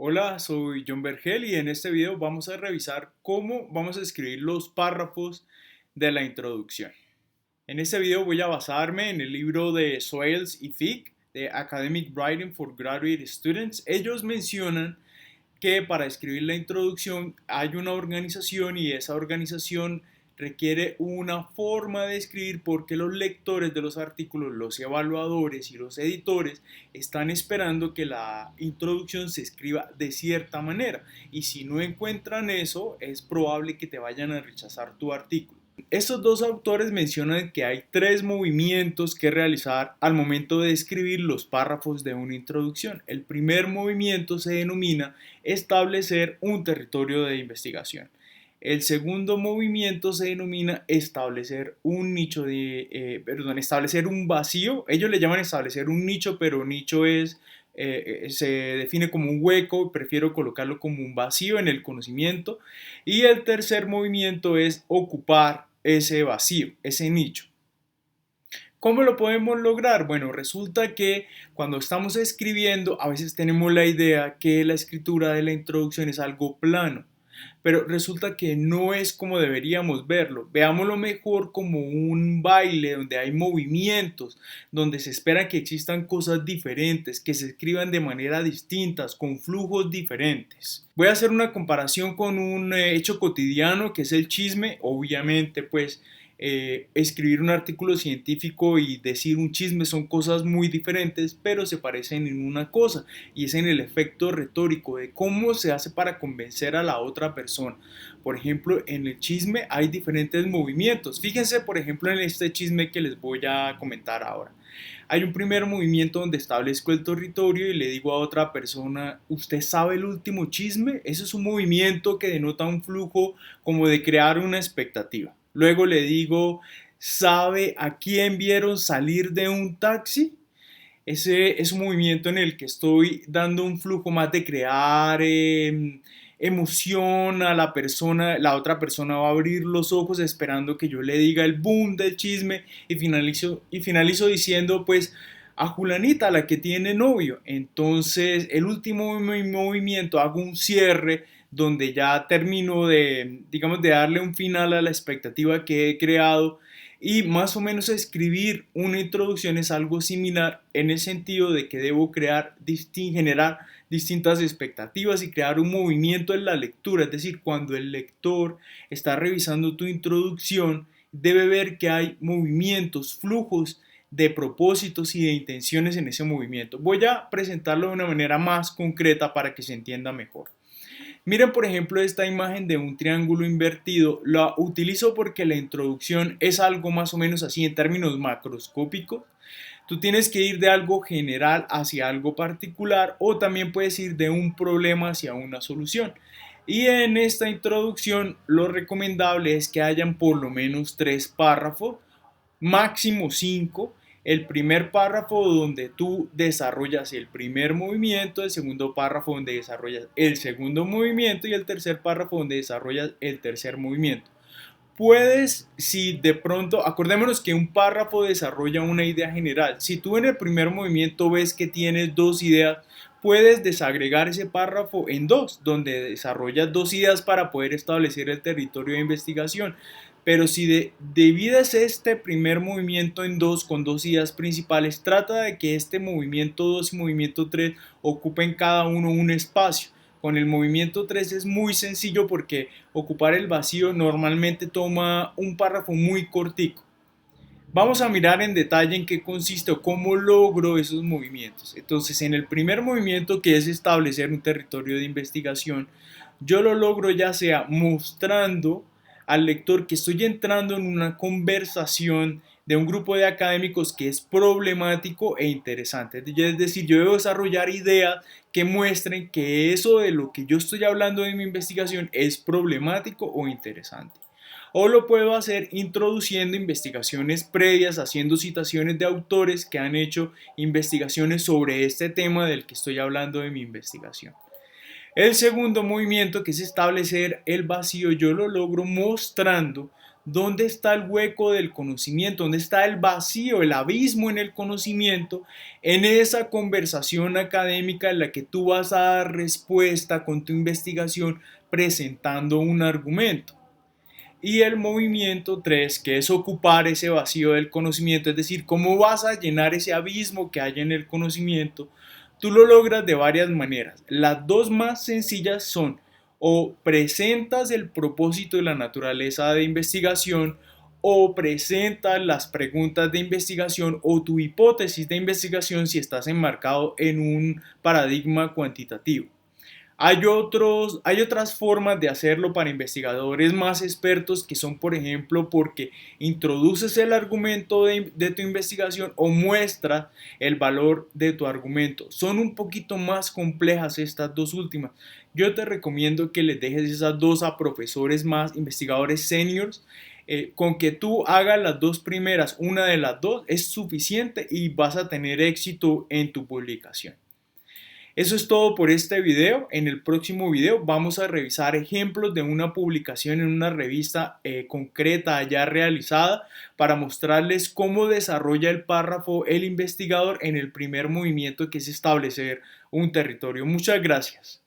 Hola, soy John Vergel y en este video vamos a revisar cómo vamos a escribir los párrafos de la introducción. En este video voy a basarme en el libro de Swales y Fick de Academic Writing for Graduate Students. Ellos mencionan que para escribir la introducción hay una organización y esa organización requiere una forma de escribir porque los lectores de los artículos, los evaluadores y los editores están esperando que la introducción se escriba de cierta manera y si no encuentran eso es probable que te vayan a rechazar tu artículo. Estos dos autores mencionan que hay tres movimientos que realizar al momento de escribir los párrafos de una introducción. El primer movimiento se denomina establecer un territorio de investigación. El segundo movimiento se denomina establecer un nicho establecer un vacío. Ellos le llaman establecer un nicho, pero nicho se define como un hueco, prefiero colocarlo como un vacío en el conocimiento. Y el tercer movimiento es ocupar ese vacío, ese nicho. ¿Cómo lo podemos lograr? Bueno, resulta que cuando estamos escribiendo, a veces tenemos la idea que la escritura de la introducción es algo plano, pero resulta que no es como deberíamos verlo. Veámoslo mejor como un baile donde hay movimientos, donde se espera que existan cosas diferentes, que se escriban de manera distintas, con flujos diferentes. Voy a hacer una comparación con un hecho cotidiano que es el chisme. Obviamente, pues escribir un artículo científico y decir un chisme son cosas muy diferentes, pero se parecen en una cosa y es en el efecto retórico de cómo se hace para convencer a la otra persona. Por ejemplo, en el chisme hay diferentes movimientos. Fíjense, por ejemplo, en este chisme que les voy a comentar ahora. Hay un primer movimiento donde establezco el territorio y le digo a otra persona, ¿usted sabe el último chisme? Eso es un movimiento que denota un flujo como de crear una expectativa. Luego le digo, ¿sabe a quién vieron salir de un taxi? Ese es un movimiento en el que estoy dando un flujo más de crear emoción a la persona. La otra persona va a abrir los ojos esperando que yo le diga el boom del chisme y finalizo diciendo pues a Julanita, la que tiene novio. Entonces el último movimiento hago un cierre donde ya termino de, digamos, de darle un final a la expectativa que he creado y más o menos escribir una introducción es algo similar en el sentido de que debo generar distintas expectativas y crear un movimiento en la lectura. Es decir, cuando el lector está revisando tu introducción, debe ver que hay movimientos, flujos de propósitos y de intenciones en ese movimiento. Voy a presentarlo de una manera más concreta para que se entienda mejor. Miren por ejemplo esta imagen de un triángulo invertido, la utilizo porque la introducción es algo más o menos así en términos macroscópicos. Tú tienes que ir de algo general hacia algo particular o también puedes ir de un problema hacia una solución. Y en esta introducción lo recomendable es que hayan por lo menos 3 párrafos, máximo 5. El primer párrafo donde tú desarrollas el primer movimiento, el segundo párrafo donde desarrollas el segundo movimiento y el tercer párrafo donde desarrollas el tercer movimiento. Puedes, si de pronto, acordémonos que un párrafo desarrolla una idea general. Si tú en el primer movimiento ves que tienes dos ideas, puedes desagregar ese párrafo en dos, donde desarrollas dos ideas para poder establecer el territorio de investigación. Pero si divides este primer movimiento en dos con dos ideas principales, trata de que este movimiento 2 y movimiento 3 ocupen cada uno un espacio. Con el movimiento 3 es muy sencillo porque ocupar el vacío normalmente toma un párrafo muy cortico. Vamos a mirar en detalle en qué consiste o cómo logro esos movimientos. Entonces, en el primer movimiento, que es establecer un territorio de investigación, yo lo logro ya sea mostrando al lector que estoy entrando en una conversación de un grupo de académicos que es problemático e interesante. Es decir, yo debo desarrollar ideas que muestren que eso de lo que yo estoy hablando en mi investigación es problemático o interesante. O lo puedo hacer introduciendo investigaciones previas, haciendo citaciones de autores que han hecho investigaciones sobre este tema del que estoy hablando de mi investigación. El segundo movimiento, que es establecer el vacío, yo lo logro mostrando dónde está el hueco del conocimiento, dónde está el vacío, el abismo en el conocimiento, en esa conversación académica en la que tú vas a dar respuesta con tu investigación presentando un argumento. Y el movimiento 3, que es ocupar ese vacío del conocimiento, es decir, cómo vas a llenar ese abismo que hay en el conocimiento, tú lo logras de varias maneras. Las dos más sencillas son o presentas el propósito y la naturaleza de investigación o presentas las preguntas de investigación o tu hipótesis de investigación si estás enmarcado en un paradigma cuantitativo. Hay otras formas de hacerlo para investigadores más expertos que son, por ejemplo, porque introduces el argumento de tu investigación o muestras el valor de tu argumento. Son un poquito más complejas estas dos últimas. Yo te recomiendo que les dejes esas dos a profesores más, investigadores seniors. Con que tú hagas las dos primeras, una de las dos, es suficiente y vas a tener éxito en tu publicación. Eso es todo por este video. En el próximo video vamos a revisar ejemplos de una publicación en una revista concreta ya realizada para mostrarles cómo desarrolla el párrafo el investigador en el primer movimiento que es establecer un territorio. Muchas gracias.